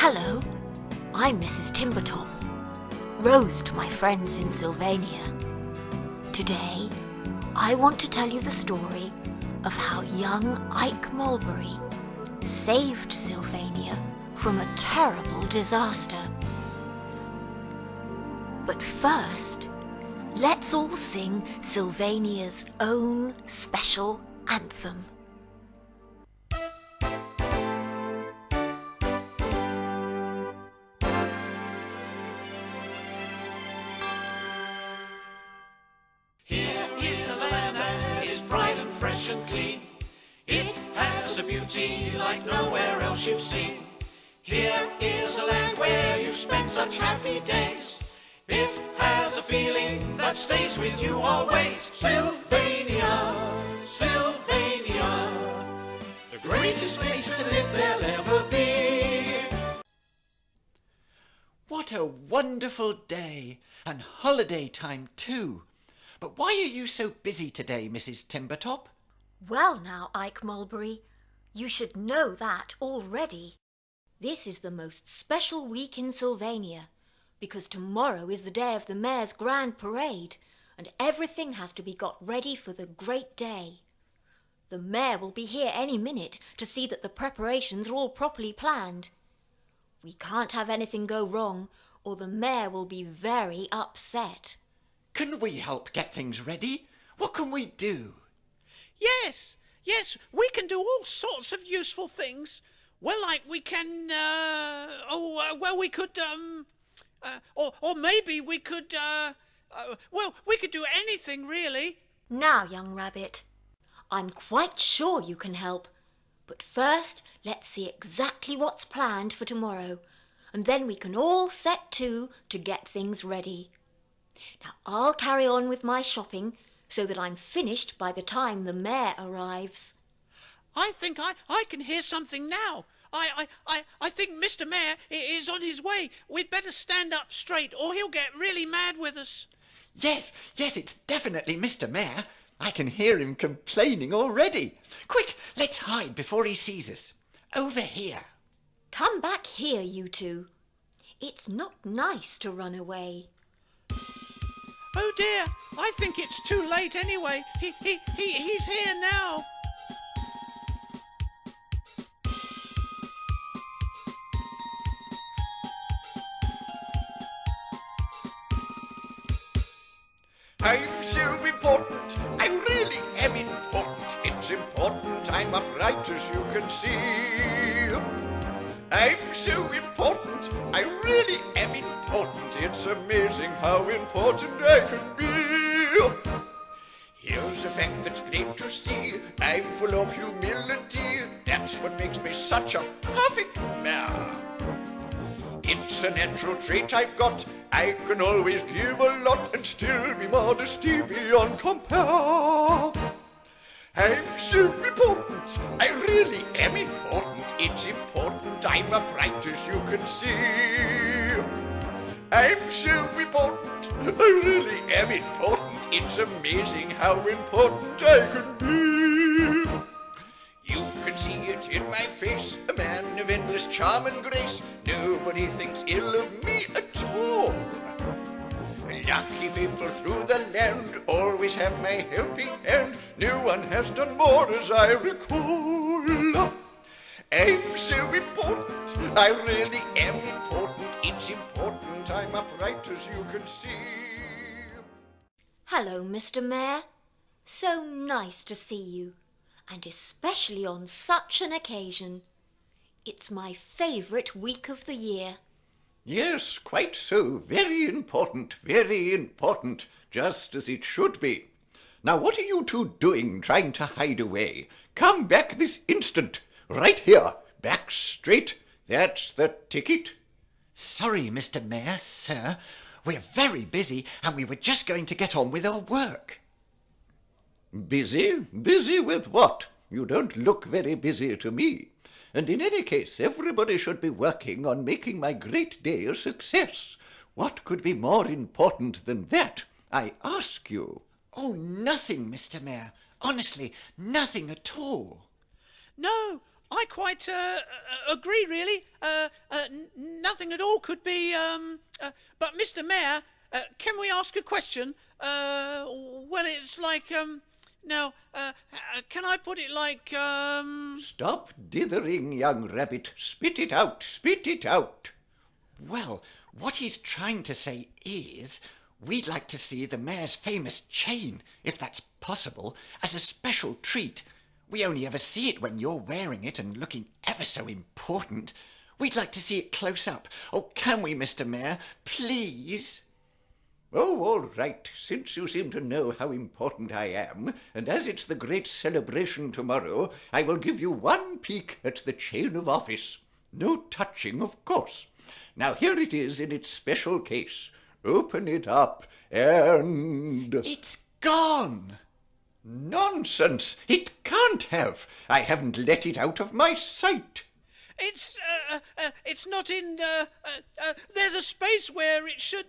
Hello, I'm Mrs. Timbertop, Rose to my friends in Sylvania. Today, I want to tell you the story of how young Ike Mulberry saved Sylvania from a terrible disaster. But first, let's all sing Sylvania's own special anthem. Here is a land that is bright and fresh and clean. It has a beauty like nowhere else you've seen. Here is a land where you spend such happy days. It has a feeling that stays with you always. Sylvania, Sylvania, the greatest place to live there'll ever be. What a wonderful day, and holiday time too. But why are you so busy today, Mrs. Timbertop? Well now, Ike Mulberry, you should know that already. This is the most special week in Sylvania, because tomorrow is the day of the Mayor's Grand Parade, and everything has to be got ready for the great day. The Mayor will be here any minute to see that the preparations are all properly planned. We can't have anything go wrong, or the Mayor will be very upset. Can we help get things ready? What can we do? Yes, we can do all sorts of useful things. Well, like we can, we could, or maybe we could, we could do anything, really. Now, young rabbit, I'm quite sure you can help. But first, let's see exactly what's planned for tomorrow, and then we can all set to get things ready. Now, I'll carry on with my shopping so that I'm finished by the time the Mayor arrives. I think I can hear something now. I think Mr. Mayor is on his way. We'd better stand up straight or he'll get really mad with us. Yes, it's definitely Mr. Mayor. I can hear him complaining already. Quick, let's hide before he sees us. Over here. Come back here, you two. It's not nice to run away. Oh dear, I think it's too late anyway. He's here now. I'm so important, I really am important. It's important, I'm upright as you can see. I'm so important, I really am important. It's amazing how important I can be. Here's a fact that's plain to see. I'm full of humility. That's what makes me such a perfect mayor. It's a natural trait I've got. I can always give a lot and still be modesty beyond compare. I'm so important, I really am important. It's important, I'm upright as you can see. I'm so important, I really am important. It's amazing how important I can be. You can see it in my face, a man of endless charm and grace. Nobody thinks ill of me at all. Lucky people through the land always have my helping hand. No one has done more as I recall. I'm so important, I really am important. It's important, I'm upright as you can see. Hello, Mr. Mayor. So nice to see you, and especially on such an occasion. It's my favourite week of the year. Yes, quite so. Very important, just as it should be. Now, what are you two doing trying to hide away? Come back this instant. Right here. Back straight. That's the ticket. Sorry, Mr. Mayor, sir. We're very busy and we were just going to get on with our work. Busy? Busy with what? You don't look very busy to me. And in any case, everybody should be working on making my great day a success. What could be more important than that? I ask you. Oh, nothing, Mr. Mayor. Honestly, nothing at all. No, I quite agree, really. Nothing at all could be... but, Mr. Mayor, can we ask a question? Well, it's like... Now, can I put it like... Stop dithering, young rabbit. Spit it out, spit it out. Well, what he's trying to say is, we'd like to see the mayor's famous chain, if that's possible, as a special treat. We only ever see it when you're wearing it and looking ever so important. We'd like to see it close up. Oh, can we, Mr. Mayor? Please? Oh, all right, since you seem to know how important I am, and as it's the great celebration tomorrow, I will give you one peek at the chain of office. No touching, of course. Now here it is in its special case. Open it up and... It's gone! Nonsense! It can't have! I haven't let it out of my sight. It's not in... there's a space where it should...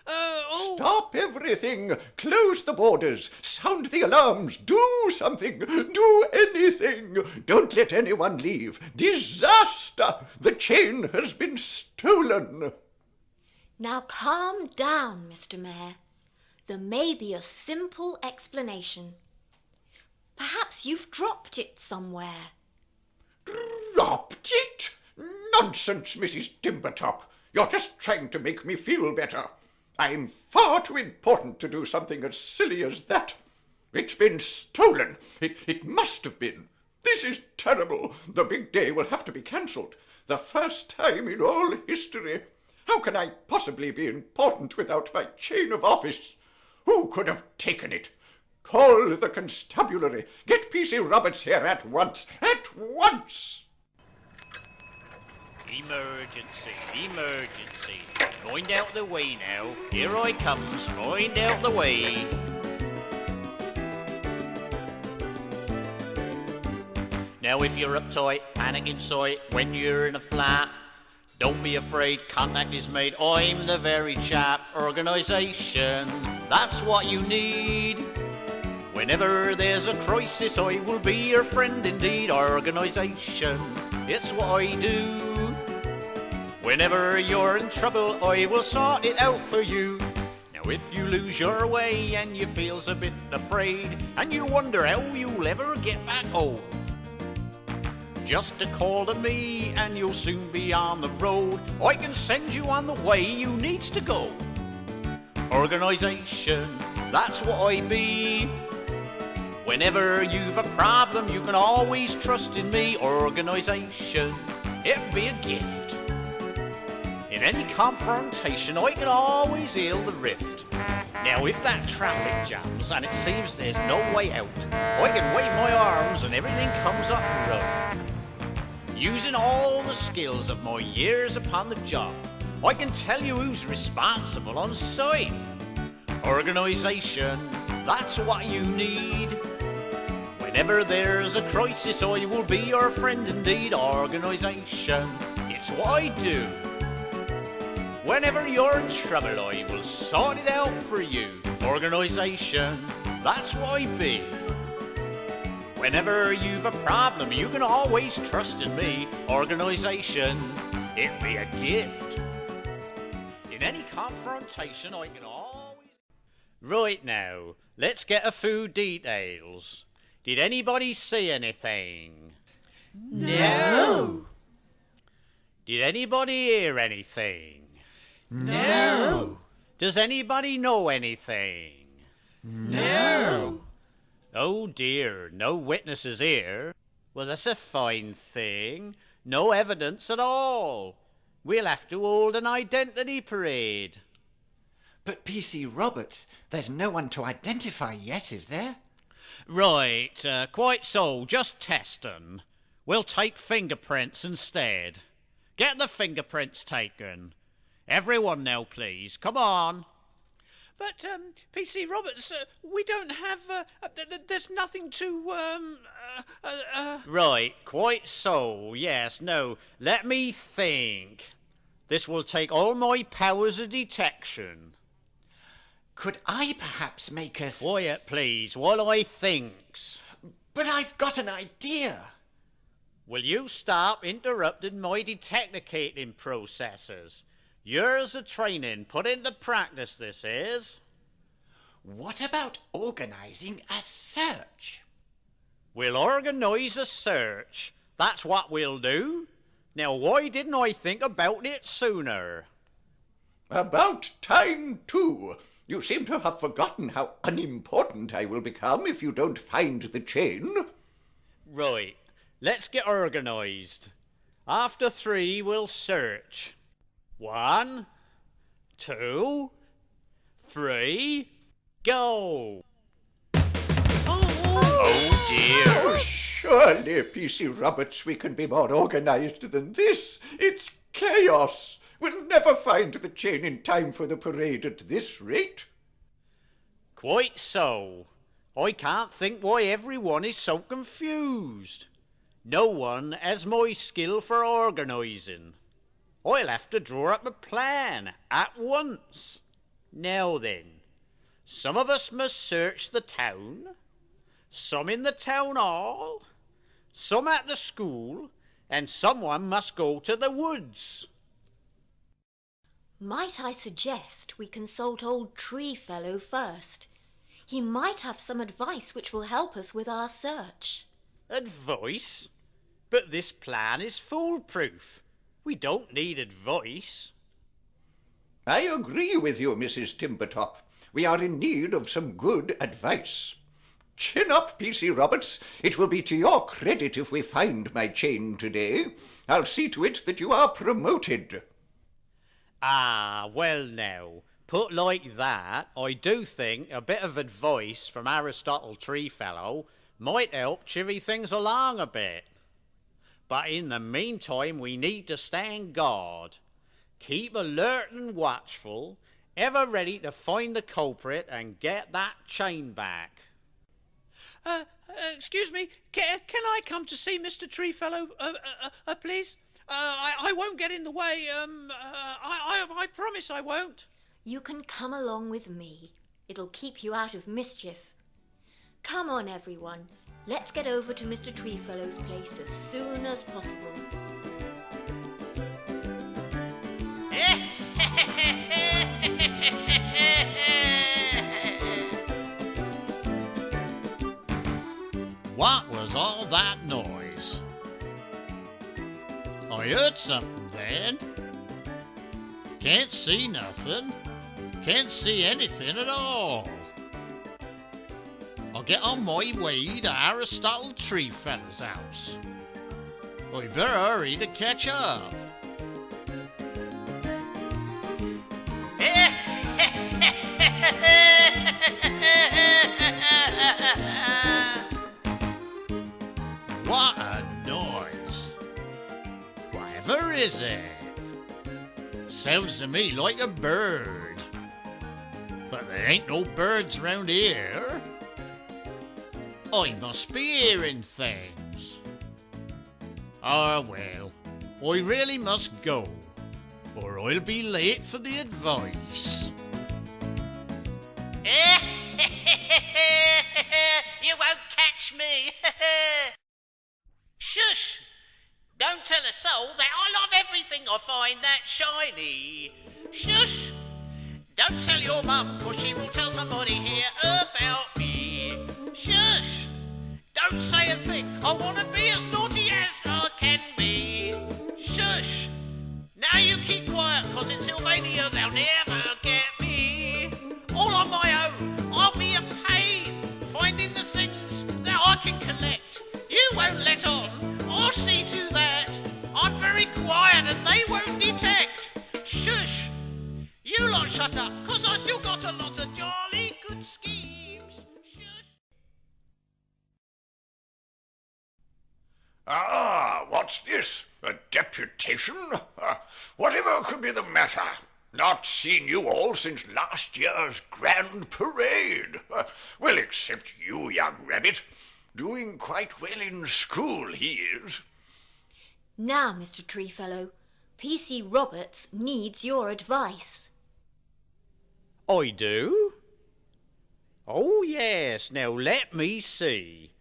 Stop everything! Close the borders! Sound the alarms! Do something! Do anything! Don't let anyone leave! Disaster! The chain has been stolen! Now calm down, Mr. Mayor. There may be a simple explanation. Perhaps you've dropped it somewhere. Dropped it? Nonsense, Mrs. Timbertop. You're just trying to make me feel better. I'm far too important to do something as silly as that. It's been stolen. It must have been. This is terrible. The big day will have to be cancelled. The first time in all history. How can I possibly be important without my chain of office? Who could have taken it? Call the constabulary. Get P.C. Roberts here at once. At once! Emergency, emergency. Mind out the way now. Here I comes. Mind out the way. Now if you're uptight, panic inside when you're in a flat, don't be afraid, contact is made. I'm the very chap. Organisation, that's what you need. Whenever there's a crisis, I will be your friend indeed. Organisation, it's what I do. Whenever you're in trouble, I will sort it out for you. Now if you lose your way and you feels a bit afraid, and you wonder how you'll ever get back home, just a call to me and you'll soon be on the road. I can send you on the way you needs to go. Organisation, that's what I be. Whenever you've a problem, you can always trust in me. Organisation, it'd be a gift. In any confrontation, I can always heal the rift. Now, if that traffic jams and it seems there's no way out, I can wave my arms and everything comes up the road. Using all the skills of my years upon the job, I can tell you who's responsible on site. Organisation, that's what you need. Whenever there's a crisis, I will be your friend indeed. Organisation, it's what I do. Whenever you're in trouble, I will sort it out for you. Organisation, that's what I be. Whenever you've a problem, you can always trust in me. Organisation, it'd be a gift. In any confrontation, I can always... Right now, let's get a few details. Did anybody see anything? No! Did anybody hear anything? No! Does anybody know anything? No! Oh dear, no witnesses here. Well, that's a fine thing. No evidence at all. We'll have to hold an identity parade. But P.C. Roberts, there's no one to identify yet, is there? Right, quite so, just testing. We'll take fingerprints instead. Get the fingerprints taken. Everyone now, please. Come on. But, P.C. Roberts, we don't have, there's nothing to, Right, quite so, yes, no. Let me think. This will take all my powers of detection. Could I perhaps make us... Wyatt, please, while I thinks. But I've got an idea. Will you stop interrupting my detecticating processes? Years of training put into practice, this is. What about organising a search? We'll organise a search. That's what we'll do. Now, why didn't I think about it sooner? About time, too. You seem to have forgotten how unimportant I will become if you don't find the chain. Right, let's get organised. After 3, we'll search. 1, 2, 3, go! Oh dear! Oh, surely, P.C. Roberts, we can be more organised than this. It's chaos. We'll never find the chain in time for the parade at this rate. Quite so. I can't think why everyone is so confused. No one has my skill for organising. I'll have to draw up a plan at once. Now then, some of us must search the town, some in the town hall, some at the school, and someone must go to the woods. Might I suggest we consult old Treefellow first? He might have some advice which will help us with our search. Advice? But this plan is foolproof. We don't need advice. I agree with you, Mrs. Timbertop. We are in need of some good advice. Chin up, P.C. Roberts. It will be to your credit if we find my chain today. I'll see to it that you are promoted. Ah, well now, put like that, I do think a bit of advice from Aristotle Treefellow might help chivvy things along a bit. But in the meantime, we need to stand guard. Keep alert and watchful, ever ready to find the culprit and get that chain back. Excuse me, can I come to see Mr. Treefellow, please? I won't get in the way. I promise I won't. You can come along with me. It'll keep you out of mischief. Come on, everyone. Let's get over to Mr. Treefellow's place as soon as possible. What was all that noise? I heard something then. Can't see nothing. Can't see anything at all. I'll get on my way to Aristotle Treefellow's house. I better hurry to catch up. What a noise! Whatever is it? Sounds to me like a bird. But there ain't no birds round here. I must be hearing things. Ah, well, I really must go, or I'll be late for the advice. You won't catch me. Shush! Don't tell a soul that I love everything I find that's shiny. Shush! Don't tell your mum, 'cause she will tell somebody here about me. Shush! Don't say a thing, I want to be as naughty as I can be. Shush! Now you keep quiet, 'cause in Sylvania they'll never get me. All on my own, I'll be a pain, finding the things that I can collect. You won't let on, I'll see to that. I'm very quiet and they won't detect. Shush! You lot shut up, 'cause I still got a lot of jolly good schemes. Shush! Ah, what's this? A deputation? Whatever could be the matter? Not seen you all since last year's grand parade. Well, except you, young rabbit. Doing quite well in school, he is. Now, Mr. Treefellow, P.C. Roberts needs your advice. I do? Oh, yes. Now, let me see.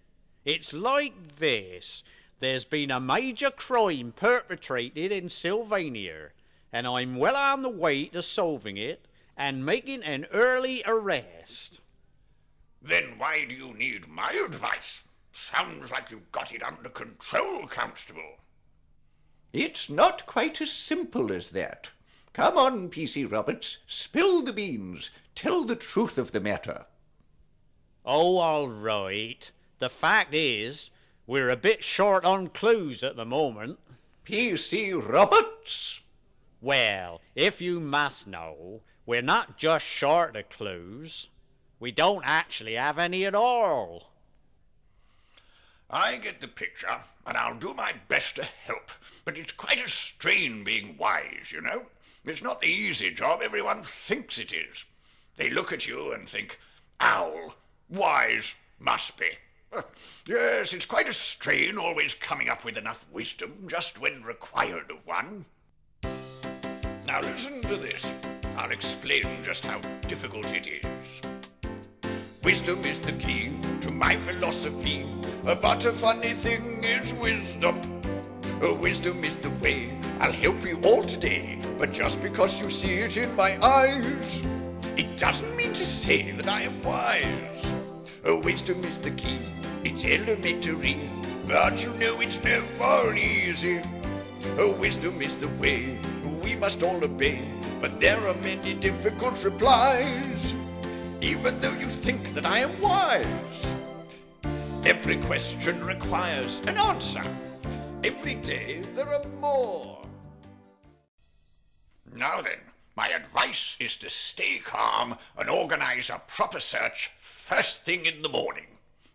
It's like this. there's been a major crime perpetrated in Sylvania, and I'm well on the way to solving it and making an early arrest. Then why do you need my advice? Sounds like you've got it under control, Constable. It's not quite as simple as that. Come on, P.C. Roberts, spill the beans. Tell the truth of the matter. Oh, all right. The fact is, we're a bit short on clues at the moment. P.C. Roberts? Well, if you must know, we're not just short of clues. We don't actually have any at all. I get the picture, and I'll do my best to help. But it's quite a strain being wise, you know. It's not the easy job everyone thinks it is. They look at you and think, owl, wise, must be. Yes, it's quite a strain always coming up with enough wisdom just when required of one. Now listen to this. I'll explain just how difficult it is. Wisdom is the key to my philosophy, but a funny thing is wisdom. Wisdom is the way I'll help you all today, but just because you see it in my eyes, it doesn't mean to say that I am wise. Wisdom is the key, it's elementary, but you know it's never easy. Wisdom is the way we must all obey, but there are many difficult replies, even though you think that I am wise. Every question requires an answer. Every day there are more. Now then, my advice is to stay calm and organize a proper search first thing in the morning.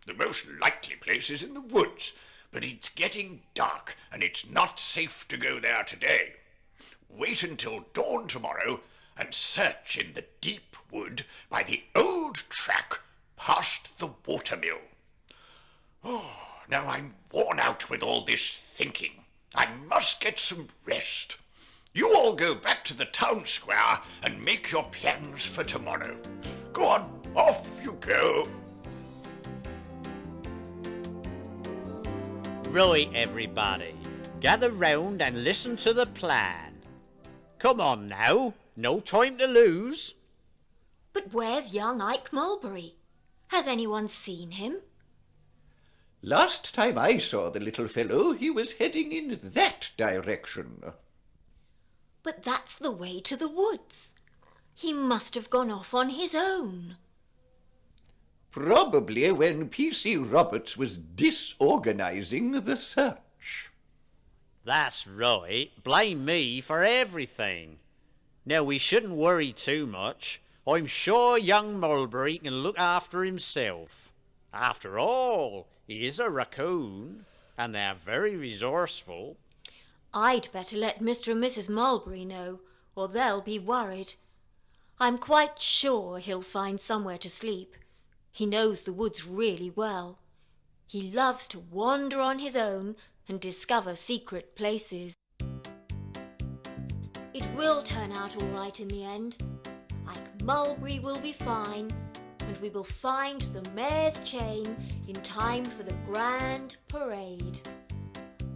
The most likely place is in the woods, but it's getting dark and it's not safe to go there today. Wait until dawn tomorrow and search in the deep wood by the old track past the watermill. Oh, now I'm worn out with all this thinking. I must get some rest. You all go back to the town square and make your plans for tomorrow. Go on, off you go. Right, everybody. Gather round and listen to the plan. Come on now, no time to lose. But where's young Ike Mulberry? Has anyone seen him? Last time I saw the little fellow, he was heading in that direction. But that's the way to the woods. He must have gone off on his own. Probably when P.C. Roberts was disorganizing the search. That's right. Blame me for everything. Now, we shouldn't worry too much. I'm sure young Mulberry can look after himself. After all, he is a raccoon, and they're very resourceful. I'd better let Mr. and Mrs. Mulberry know, or they'll be worried. I'm quite sure he'll find somewhere to sleep. He knows the woods really well. He loves to wander on his own and discover secret places. It will turn out all right in the end. Ike Mulberry will be fine, and we will find the mayor's chain in time for the grand parade.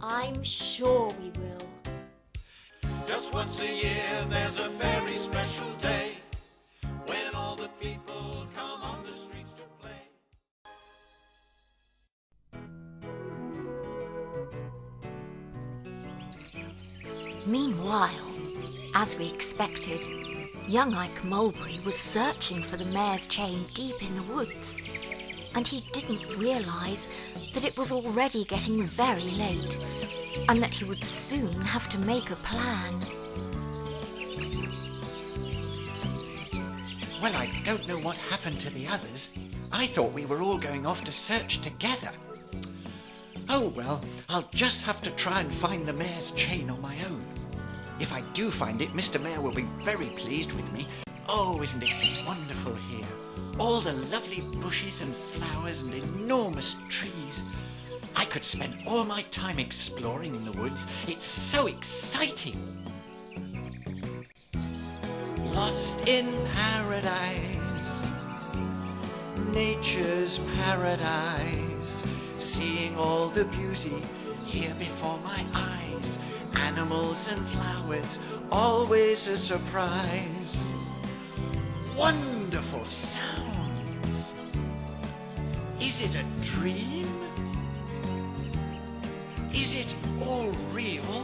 I'm sure we will. Just once a year there's a very special day when all the people come on the streets to play. Meanwhile, as we expected, young Ike Mulberry was searching for the mayor's chain deep in the woods, and he didn't realise that it was already getting very late, and that he would soon have to make a plan. Well, I don't know what happened to the others. I thought we were all going off to search together. Oh well, I'll just have to try and find the mayor's chain on my own. If I do find it, Mr. Mayor will be very pleased with me. Oh, isn't it wonderful here? All the lovely bushes and flowers and enormous trees. I could spend all my time exploring in the woods. It's so exciting. Lost in paradise, nature's paradise, seeing all the beauty here before my eyes. Animals and flowers, always a surprise. Wonderful sounds. Is it a dream? Is it all real?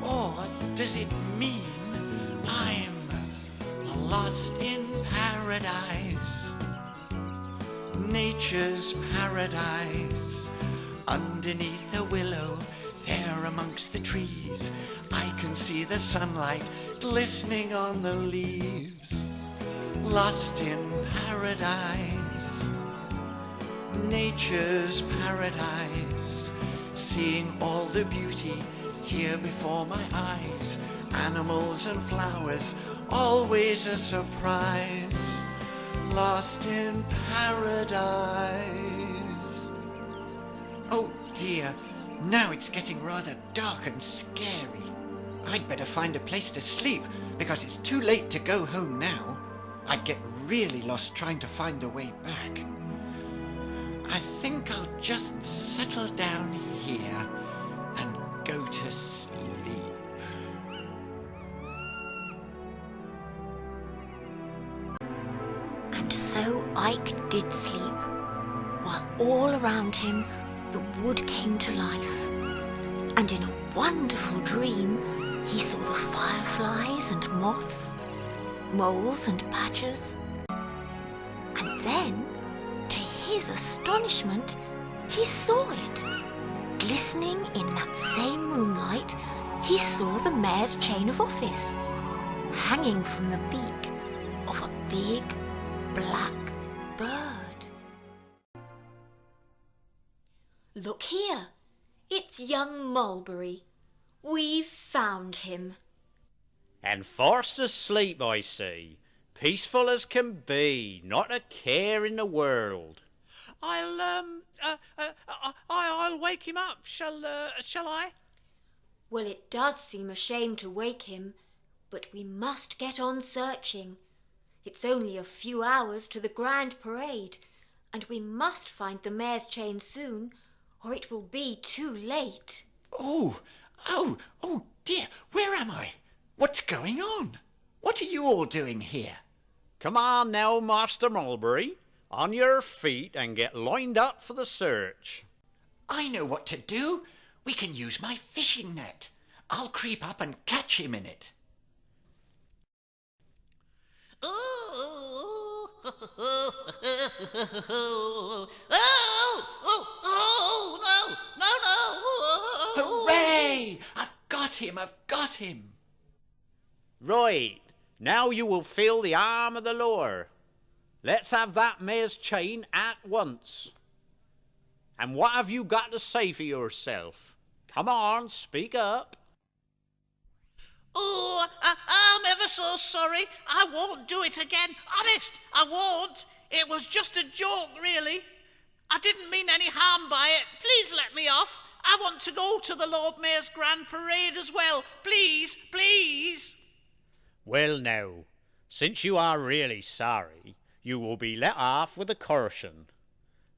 Or does it mean I'm lost in paradise? Nature's paradise. Underneath a willow, there amongst the trees, I can see the sunlight glistening on the leaves. Lost in paradise. Nature's paradise. Seeing all the beauty here before my eyes. Animals and flowers, always a surprise. Lost in paradise. Oh dear, now it's getting rather dark and scary. I'd better find a place to sleep because it's too late to go home now. I'd get really lost trying to find the way back. I think I'll just settle down here and go to sleep. And so Ike did sleep, while all around him the wood came to life. And in a wonderful dream, he saw the fireflies and moths, moles and badgers. And then, to his astonishment, he saw it. Glistening in that same moonlight, he saw the mayor's chain of office, hanging from the beak of a big black bird. Look here, it's young Mulberry. We've found him. And fast asleep, I see. Peaceful as can be, not a care in the world. I'll wake him up. Shall I? Well, it does seem a shame to wake him, but we must get on searching. It's only a few hours to the grand parade, and we must find the mayor's chain soon, or it will be too late. Oh dear, where am I? What's going on? What are you all doing here? Come on now, Master Mulberry. On your feet and get lined up for the search. I know what to do. We can use my fishing net. I'll creep up and catch him in it. No. Hooray! I've got him. Right, now you will feel the arm of the law. Let's have that mare's chain at once. And what have you got to say for yourself? Come on, speak up. Oh, I'm ever so sorry. I won't do it again. Honest, I won't. It was just a joke, really. I didn't mean any harm by it. Please let me off. I want to go to the Lord Mayor's Grand Parade as well. Please, please. Well now, since you are really sorry, you will be let off with a caution.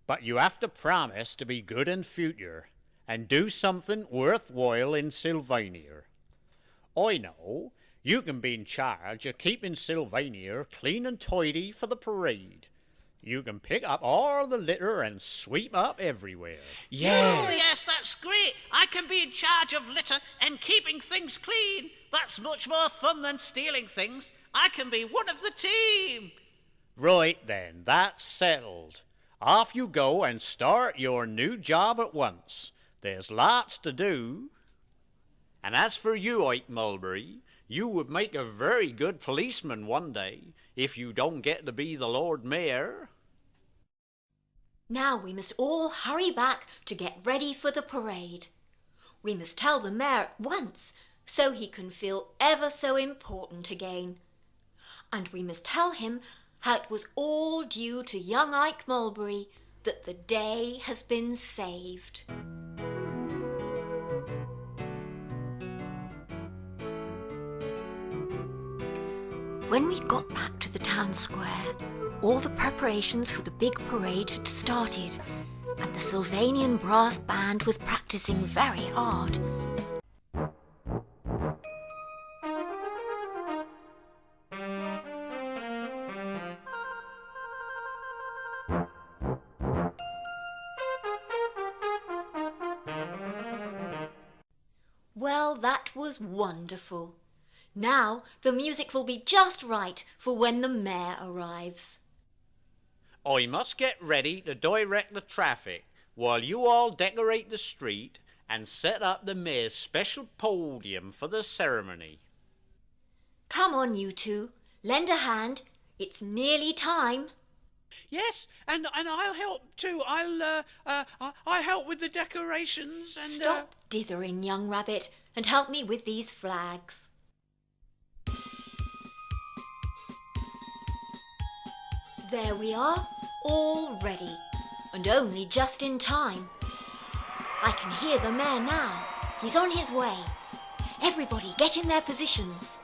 But you have to promise to be good in future and do something worthwhile in Sylvania. I know you can be in charge of keeping Sylvania clean and tidy for the parade. You can pick up all the litter and sweep up everywhere. Oh, yes, that's great. I can be in charge of litter and keeping things clean. That's much more fun than stealing things. I can be one of the team. Right then, that's settled. Off you go and start your new job at once. There's lots to do. And as for you, Ike Mulberry, you would make a very good policeman one day if you don't get to be the Lord Mayor. Now we must all hurry back to get ready for the parade. We must tell the mayor at once so he can feel ever so important again. And we must tell him how it was all due to young Ike Mulberry that the day has been saved. When we got back to the town square, all the preparations for the big parade had started, and the Sylvanian brass band was practicing very hard. Well, that was wonderful. Now the music will be just right for when the mayor arrives. I must get ready to direct the traffic while you all decorate the street and set up the mayor's special podium for the ceremony. Come on, you two. Lend a hand. It's nearly time. Yes, and I'll help too. I'll help with the decorations and... Stop dithering, young rabbit, and help me with these flags. There we are, all ready, and only just in time. I can hear the mayor now. He's on his way. Everybody get in their positions.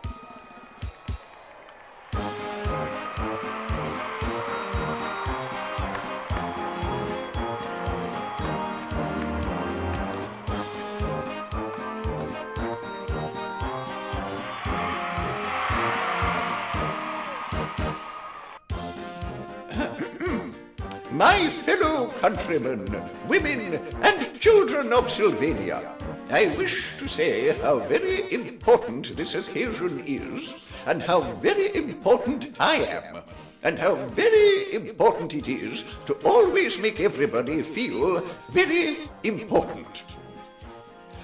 My fellow countrymen, women and children of Sylvania, I wish to say how very important this occasion is, and how very important I am, and how very important it is to always make everybody feel very important.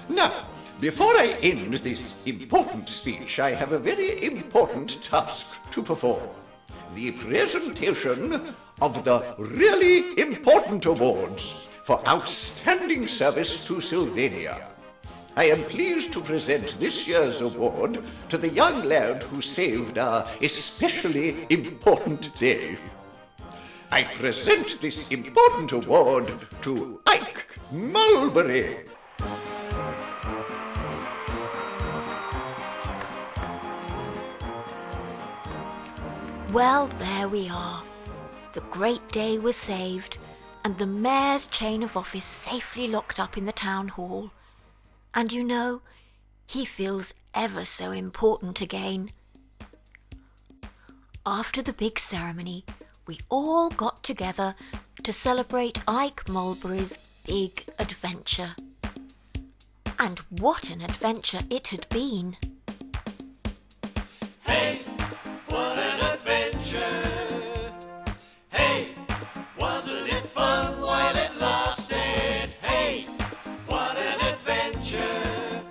Now, before I end this important speech, I have a very important task to perform. The presentation of the really important awards for outstanding service to Sylvania. I am pleased to present this year's award to the young lad who saved our especially important day. I present this important award to Ike Mulberry. Well, there we are. The great day was saved, and the mayor's chain of office safely locked up in the town hall. And you know, he feels ever so important again. After the big ceremony, we all got together to celebrate Ike Mulberry's big adventure. And what an adventure it had been! Hey, what an adventure! Hey, wasn't it fun while it lasted? Hey, what an adventure!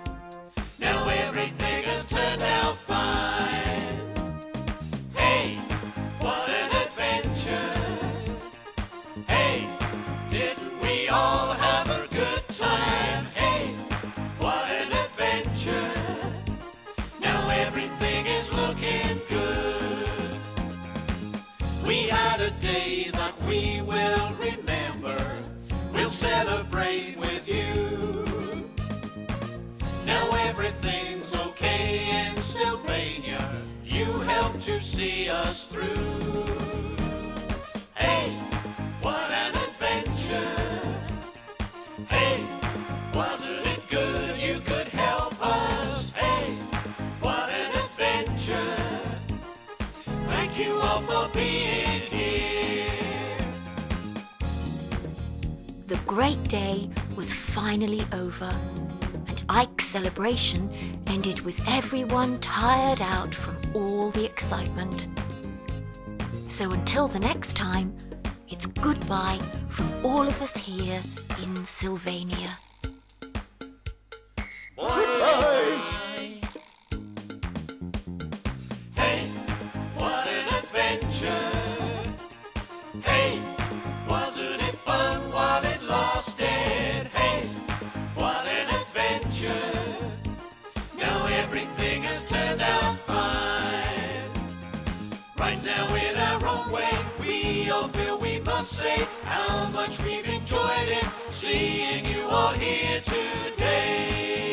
Now everything has turned out fine. Hey, what an adventure! Hey, didn't we all have a good time? Hey, what an adventure! Now everything is looking good. We had a day that we will remember. We'll celebrate with you. Now everything's okay in Sylvania. You helped to see us through. Hey, what an adventure! Hey, wasn't it good you could help us? Hey, what an adventure! Thank you all for being here. The great day was finally over, and Ike's celebration ended with everyone tired out from all the excitement. So until the next time, it's goodbye from all of us here in Sylvania. Goodbye. Hey, what an adventure! Hey, wasn't it fun while it lasted? Hey, what an adventure! Now everything has turned out fine. Right now in our own way, we all feel we must say how much we've enjoyed it, seeing you all here today.